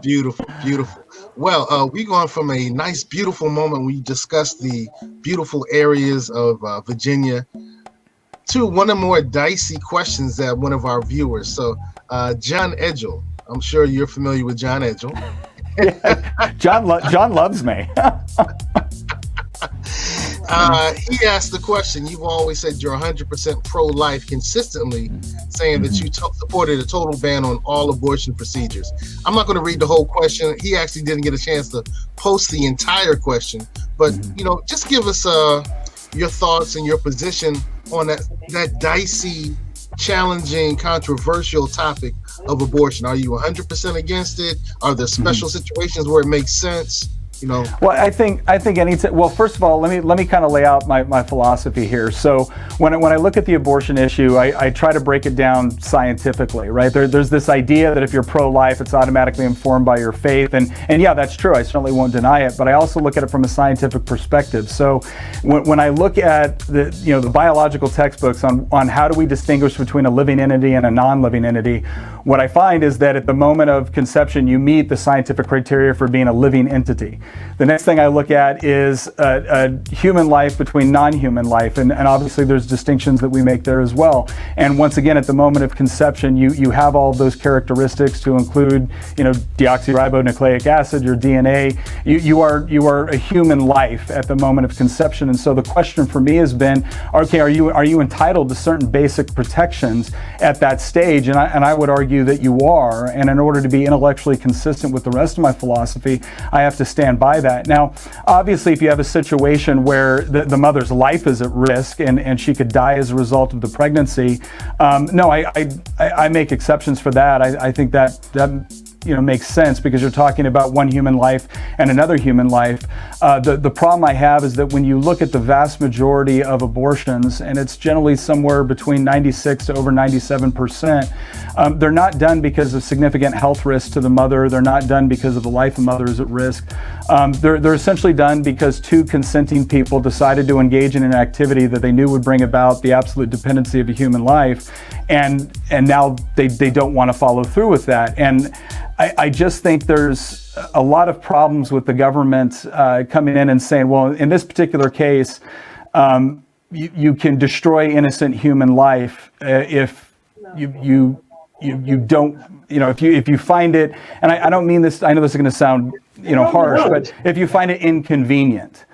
Beautiful, beautiful. Well, we going from a nice, beautiful moment we discussed the beautiful areas of Virginia to one of the more dicey questions that one of our viewers. So, John Edgel, I'm sure you're familiar with John Edgel. Yeah. John loves me. He asked the question, you've always said you're 100% pro-life, consistently saying that you supported a total ban on all abortion procedures. I'm not going to read the whole question. He actually didn't get a chance to post the entire question, but just give us your thoughts and your position on that dicey, challenging, controversial topic of abortion. Are you 100% against it? Are there special situations where it makes sense? Well, I think well, first of all, let me kind of lay out my philosophy here. So when I look at the abortion issue, I try to break it down scientifically, right? There's this idea that if you're pro-life, it's automatically informed by your faith, and yeah, that's true. I certainly won't deny it, but I also look at it from a scientific perspective. So when I look at the biological textbooks on how do we distinguish between a living entity and a non-living entity, what I find is that at the moment of conception, you meet the scientific criteria for being a living entity. The next thing I look at is a human life between non-human life, and obviously there's distinctions that we make there as well. And once again, at the moment of conception, you have all of those characteristics to include, deoxyribonucleic acid, your DNA. You are a human life at the moment of conception. And so the question for me has been, okay, are you entitled to certain basic protections at that stage? And I would argue that you are. And in order to be intellectually consistent with the rest of my philosophy, I have to stand by that. Now, obviously, if you have a situation where the mother's life is at risk and she could die as a result of the pregnancy, no, I make exceptions for that. I think that makes sense because you're talking about one human life and another human life. The problem I have is that when you look at the vast majority of abortions, and it's generally somewhere between 96 to over 97%, they're not done because of significant health risks to the mother. They're not done because of the life of the mother is at risk. They're essentially done because two consenting people decided to engage in an activity that they knew would bring about the absolute dependency of a human life, and now they don't want to follow through with that. And I just think there's a lot of problems with the government coming in and saying, well, in this particular case, you can destroy innocent human life if you don't, if you find it, and I don't mean this, I know this is going to sound harsh, but if you find it inconvenient.